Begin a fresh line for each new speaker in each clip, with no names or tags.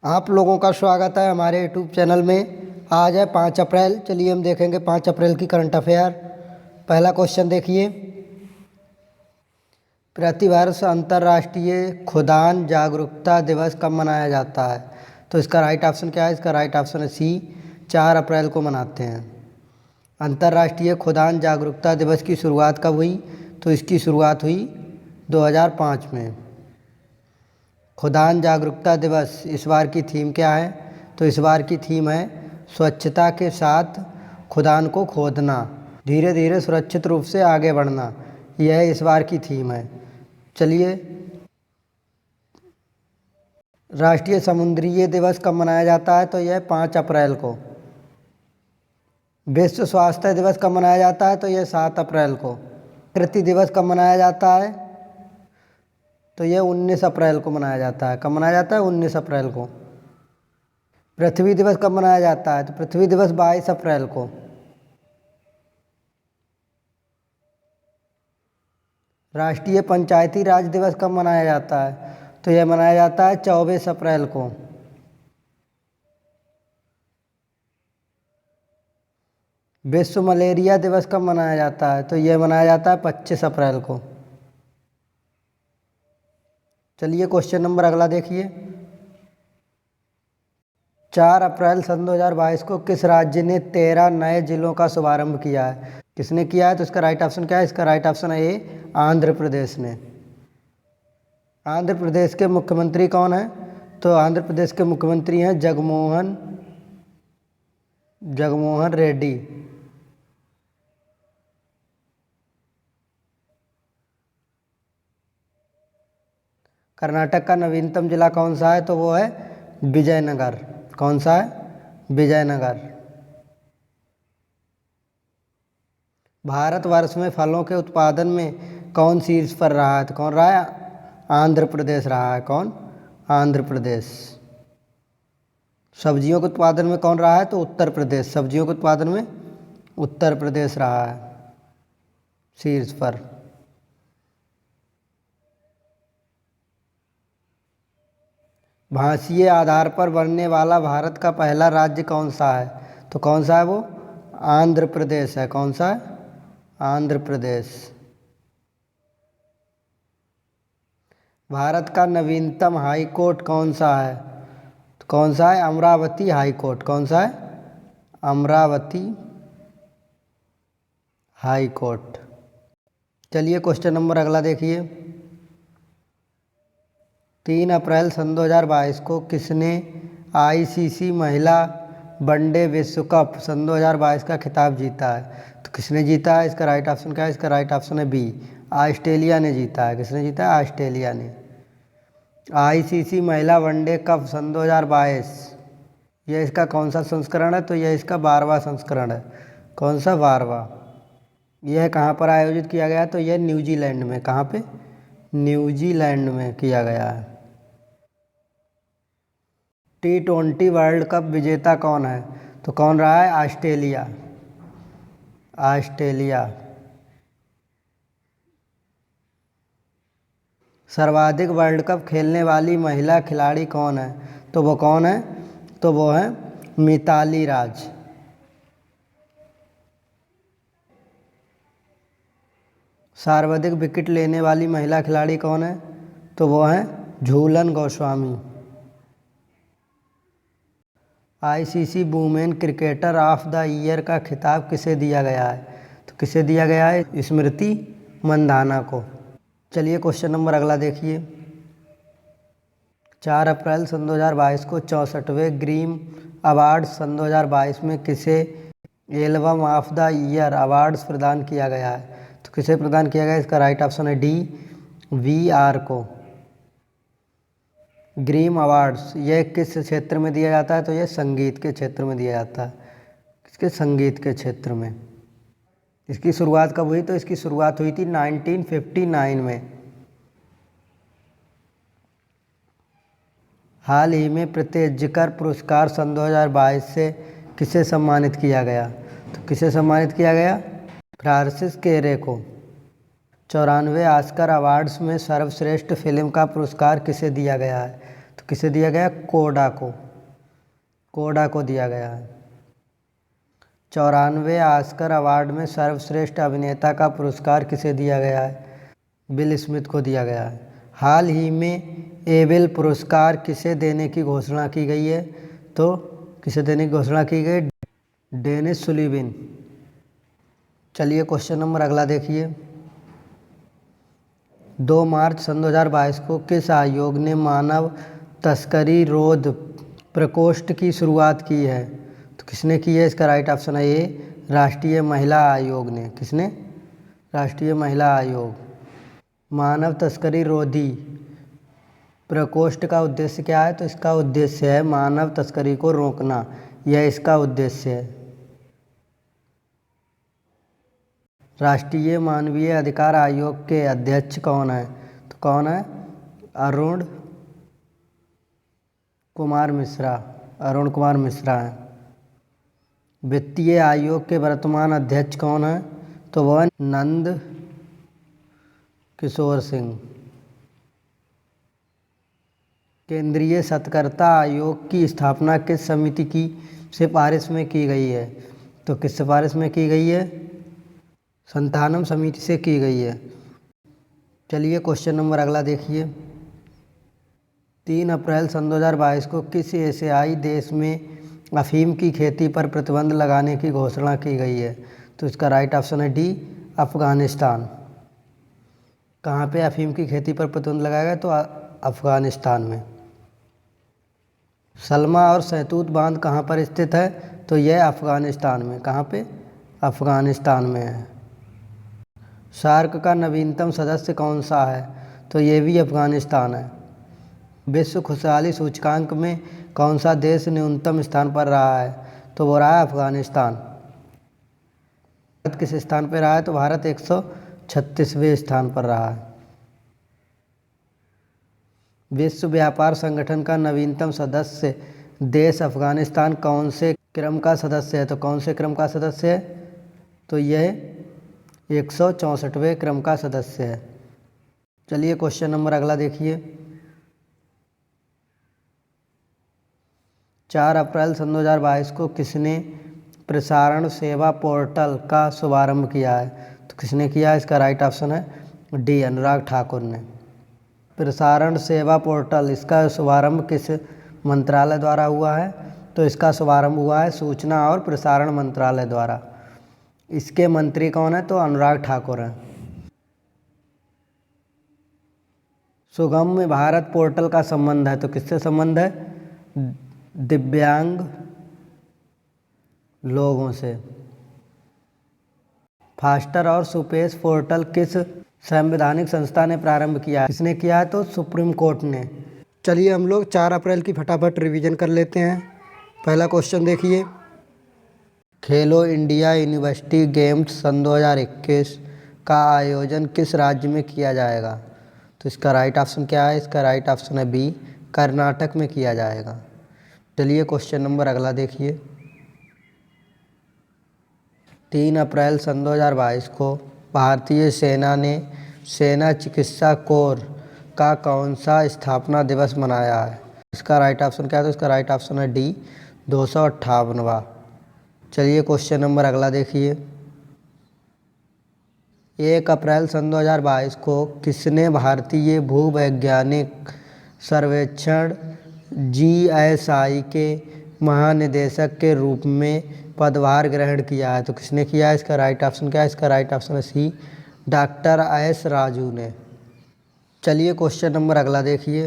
आप लोगों का स्वागत है हमारे यूट्यूब चैनल में। आज है 5 अप्रैल। चलिए हम देखेंगे 5 अप्रैल की करंट अफेयर। पहला क्वेश्चन देखिए, प्रतिवर्ष अंतर्राष्ट्रीय खुदान जागरूकता दिवस कब मनाया जाता है? तो इसका राइट ऑप्शन क्या है? इसका राइट ऑप्शन है सी, 4 अप्रैल को मनाते हैं। अंतर्राष्ट्रीय खुदान जागरूकता दिवस की शुरुआत कब हुई? तो इसकी शुरुआत हुई 2005 में। खुदान जागरूकता दिवस, इस बार की थीम क्या है? तो इस बार की थीम है स्वच्छता के साथ खुदान को खोदना, धीरे धीरे सुरक्षित रूप से आगे बढ़ना। यह इस बार की थीम है। चलिए, राष्ट्रीय समुद्रीय दिवस कब मनाया जाता है? तो यह 5 अप्रैल को। विश्व स्वास्थ्य दिवस कब मनाया जाता है? तो यह 7 अप्रैल को। प्रकृति दिवस कब मनाया जाता है? तो यह 19 अप्रैल को मनाया जाता है। कब मनाया जाता है? 19 अप्रैल को। पृथ्वी दिवस कब मनाया जाता है? तो पृथ्वी दिवस 22 अप्रैल को। राष्ट्रीय पंचायती राज दिवस कब मनाया जाता है? तो यह मनाया जाता है 24 अप्रैल को। विश्व मलेरिया दिवस कब मनाया जाता है? तो यह मनाया जाता है 25 अप्रैल को। चलिए, क्वेश्चन नंबर अगला देखिए, 4 अप्रैल सन 2022 को किस राज्य ने 13 नए जिलों का शुभारंभ किया है? किसने किया है? तो इसका राइट ऑप्शन क्या है? इसका राइट ऑप्शन है ए, आंध्र प्रदेश ने। आंध्र प्रदेश के मुख्यमंत्री कौन है? तो आंध्र प्रदेश के मुख्यमंत्री हैं जगनमोहन रेड्डी। कर्नाटक का नवीनतम जिला कौन सा है? तो वो है विजयनगर। कौन सा है? विजयनगर। भारतवर्ष में फलों के उत्पादन में कौन शीर्ष पर रहा है? तो कौन रहा है? आंध्र प्रदेश रहा है। कौन? आंध्र प्रदेश। सब्जियों के उत्पादन में कौन रहा है? तो उत्तर प्रदेश। सब्जियों के उत्पादन में उत्तर प्रदेश रहा है शीर्ष पर। भाषीय आधार पर बनने वाला भारत का पहला राज्य कौन सा है? तो कौन सा है वो? आंध्र प्रदेश है। कौन सा है? आंध्र प्रदेश। भारत का नवीनतम हाई कोर्ट कौन सा है? तो कौन सा है? Amravati high court. कौन सा है? Amravati high court. चलिए, क्वेश्चन नंबर अगला देखिए, 3 अप्रैल सन 2022 को किसने आईसीसी महिला वनडे विश्व कप सन 2022 का खिताब जीता है? तो किसने जीता है? इसका राइट ऑप्शन क्या है? इसका राइट ऑप्शन है बी, ऑस्ट्रेलिया ने जीता है। किसने जीता है? ऑस्ट्रेलिया ने। आईसीसी महिला वनडे कप सन 2022, यह इसका कौन सा संस्करण है? तो यह इसका 12वां संस्करण है। कौन सा? 12वां। यह कहाँ पर आयोजित किया गया? तो यह न्यूजीलैंड में। कहाँ पे? न्यूजीलैंड में किया गया है। T20 वर्ल्ड कप विजेता कौन है? तो कौन रहा है? ऑस्ट्रेलिया। ऑस्ट्रेलिया। सर्वाधिक वर्ल्ड कप खेलने वाली महिला खिलाड़ी कौन है? तो वो कौन है? तो वो है मिताली राज। सर्वाधिक विकेट लेने वाली महिला खिलाड़ी कौन है? तो वो है Jhulan Goswami. ICC women cricketer of the year का खिताब किसे दिया गया है? तो किसे दिया गया है? स्मृति मंधाना को। चलिए, क्वेश्चन नंबर अगला देखिए, 4 अप्रैल सन 2022 को 64वें ग्रीम अवार्ड सन 2022 में किसे album of the year awards प्रदान किया गया है? तो किसे प्रदान किया गया है? इसका राइट ऑप्शन है डी, VR को। ग्रीम अवार्ड्स यह किस क्षेत्र में दिया जाता है? तो यह संगीत के क्षेत्र में दिया जाता है। किसके? संगीत के क्षेत्र में। इसकी शुरुआत कब हुई? तो इसकी शुरुआत हुई थी 1959 में। हाल ही में प्रत्येजकर पुरस्कार सन 2022 से किसे सम्मानित किया गया? तो किसे सम्मानित किया गया? फ्रांसिस केरे को। 94 ऑस्कर अवार्ड्स में सर्वश्रेष्ठ फिल्म का पुरस्कार किसे दिया गया है? तो किसे दिया गया? कोडा को, कोडा को दिया गया है। 94वें ऑस्कर अवार्ड में सर्वश्रेष्ठ अभिनेता का पुरस्कार किसे दिया गया है? विल स्मिथ को दिया गया है। हाल ही में एबेल पुरस्कार किसे देने की घोषणा की गई है? तो किसे देने की घोषणा की गई? डेनिस सुलिविन। चलिए क्वेश्चन नंबर अगला देखिए। 2 मार्च सन 2022 को किस आयोग ने मानव तस्करी रोध प्रकोष्ठ की शुरुआत की है? तो किसने की है? इसका राइट ऑप्शन है ए, राष्ट्रीय महिला आयोग ने। किसने? राष्ट्रीय महिला आयोग। मानव तस्करी रोधी प्रकोष्ठ का उद्देश्य क्या है? तो इसका उद्देश्य है मानव तस्करी को रोकना, यह इसका उद्देश्य है। राष्ट्रीय मानवीय अधिकार आयोग के अध्यक्ष कौन है? तो कौन है? अरुण कुमार मिश्रा। अरुण कुमार मिश्रा है। वित्तीय आयोग के वर्तमान अध्यक्ष कौन है? तो वह नंद किशोर सिंह। केंद्रीय सतर्कता आयोग की स्थापना किस समिति की सिफारिश में की गई है? तो किस सिफारिश में की गई है? संतानम समिति से की गई है। चलिए क्वेश्चन नंबर अगला देखिए। 3 अप्रैल सन 2022 को किस एशियाई देश में अफीम की खेती पर प्रतिबंध लगाने की घोषणा की गई है? तो इसका राइट ऑप्शन है डी, अफ़गानिस्तान। कहाँ पे अफीम की खेती पर प्रतिबंध लगाया गया? तो अफ़गानिस्तान में। सलमा और सहतूत बांध कहाँ पर स्थित है? तो यह अफ़गानिस्तान में। कहाँ पे? अफ़गानिस्तान में है। सार्क का नवीनतम सदस्य कौन सा है? तो ये भी अफ़गानिस्तान है। विश्व खुशहाली सूचकांक में कौन सा देश न्यूनतम स्थान पर रहा है? तो वो रहा है अफ़गानिस्तान। भारत किस स्थान पर रहा है? तो भारत 136वें स्थान पर रहा है। विश्व व्यापार संगठन का नवीनतम सदस्य देश अफ़गानिस्तान कौन से क्रम का सदस्य है? तो कौन से क्रम का सदस्य है? तो यह 164वें क्रम का सदस्य है। चलिए क्वेश्चन नंबर अगला देखिए। 4 अप्रैल सन 2022 को किसने प्रसारण सेवा पोर्टल का शुभारंभ किया है? तो किसने किया? इसका राइट ऑप्शन है डी, अनुराग ठाकुर ने। प्रसारण सेवा पोर्टल, इसका शुभारंभ किस मंत्रालय द्वारा हुआ है? तो इसका शुभारंभ हुआ है सूचना और प्रसारण मंत्रालय द्वारा। इसके मंत्री कौन है? तो अनुराग ठाकुर हैं। सुगम्य भारत पोर्टल का संबंध है, तो किससे संबंध है? दिव्यांग लोगों से। फास्टर और सुपेश पोर्टल किस संवैधानिक संस्था ने प्रारंभ किया? किसने किया है? तो सुप्रीम कोर्ट ने। चलिए हम लोग 4 अप्रैल की फटाफट रिवीजन कर लेते हैं। पहला क्वेश्चन देखिए। खेलो इंडिया यूनिवर्सिटी गेम्स सन 2021 का आयोजन किस राज्य में किया जाएगा? तो इसका राइट ऑप्शन क्या है? इसका राइट ऑप्शन है बी, कर्नाटक में किया जाएगा। चलिए क्वेश्चन नंबर अगला देखिए। 3 अप्रैल सन 2022 को भारतीय सेना ने सेना चिकित्सा कोर का कौन सा स्थापना दिवस मनाया है? इसका राइट ऑप्शन क्या है? तो इसका राइट ऑप्शन है डी, 258वां। चलिए क्वेश्चन नंबर अगला देखिए। 1 अप्रैल सन 2022 को किसने भारतीय भूवैज्ञानिक सर्वेक्षण GSI के महानिदेशक के रूप में पदभार ग्रहण किया है? तो किसने किया है? इसका राइट ऑप्शन क्या है? इसका राइट ऑप्शन है सी, डॉक्टर S राजू ने। चलिए क्वेश्चन नंबर अगला देखिए।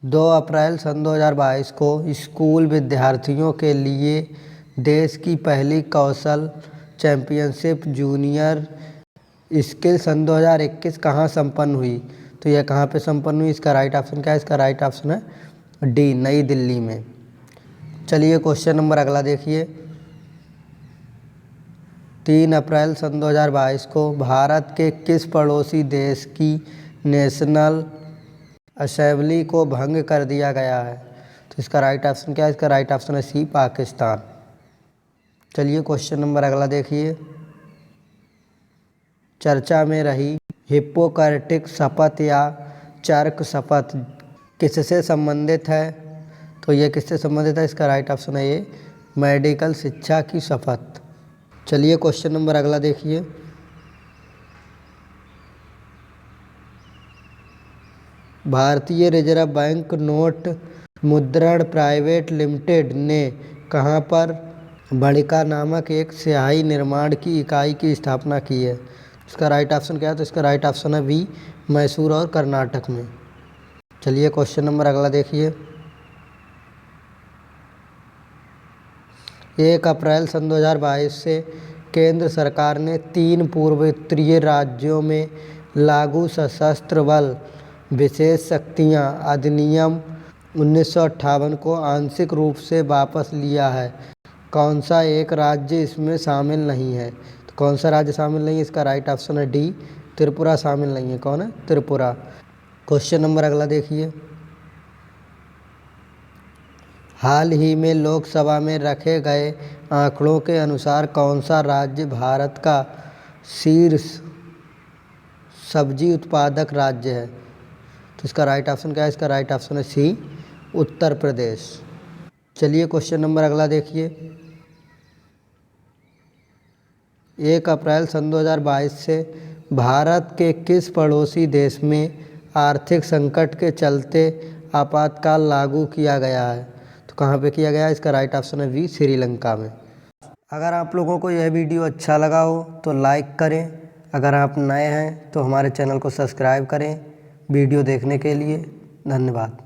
2 अप्रैल सन 2022 को स्कूल विद्यार्थियों के लिए देश की पहली कौशल चैंपियनशिप जूनियर स्किल सन 2021 कहाँ संपन्न हुई? तो यह कहाँ पे संपन्न हुई? इसका राइट ऑप्शन क्या है? इसका राइट ऑप्शन है डी, नई दिल्ली में। चलिए क्वेश्चन नंबर अगला देखिए। 3 अप्रैल सन 2022 को भारत के किस पड़ोसी देश की नेशनल असेंबली को भंग कर दिया गया है? तो इसका राइट ऑप्शन क्या है? इसका राइट ऑप्शन है सी, पाकिस्तान। चलिए क्वेश्चन नंबर अगला देखिए। चर्चा में रही हिप्पोक्रेटिक शपथ या चर्क शपथ किससे संबंधित है? तो ये किससे संबंधित है? इसका राइट ऑप्शन है ये मेडिकल शिक्षा की शपथ। चलिए क्वेश्चन नंबर अगला देखिए। भारतीय रिजर्व बैंक नोट मुद्रण प्राइवेट लिमिटेड ने कहाँ पर बड़िका नामक एक स्याही निर्माण की इकाई की स्थापना की है? इसका राइट ऑप्शन क्या है? तो इसका राइट ऑप्शन है बी मैसूर और कर्नाटक में। चलिए क्वेश्चन नंबर अगला देखिए। 1 अप्रैल सन 2022 से केंद्र सरकार ने 3 पूर्वोत्तरीय राज्यों में लागू सशस्त्र बल विशेष शक्तियाँ अधिनियम 1958 को आंशिक रूप से वापस लिया है। कौन सा एक राज्य इसमें शामिल नहीं है? तो कौन सा राज्य शामिल नहीं है? इसका राइट ऑप्शन है डी त्रिपुरा शामिल नहीं है। कौन है? त्रिपुरा। क्वेश्चन नंबर अगला देखिए। हाल ही में लोकसभा में रखे गए आंकड़ों के अनुसार कौन सा राज्य भारत का शीर्ष सब्जी उत्पादक राज्य है? तो इसका राइट ऑप्शन क्या है? इसका राइट ऑप्शन है सी उत्तर प्रदेश। चलिए क्वेश्चन नंबर अगला देखिए। 1 अप्रैल सन 2022 से भारत के किस पड़ोसी देश में आर्थिक संकट के चलते आपातकाल लागू किया गया है? तो कहाँ पे किया गया है? इसका राइट ऑप्शन है बी श्रीलंका में। अगर आप लोगों को यह वीडियो अच्छा लगा हो तो लाइक करें। अगर आप नए हैं तो हमारे चैनल को सब्सक्राइब करें। वीडियो देखने के लिए धन्यवाद।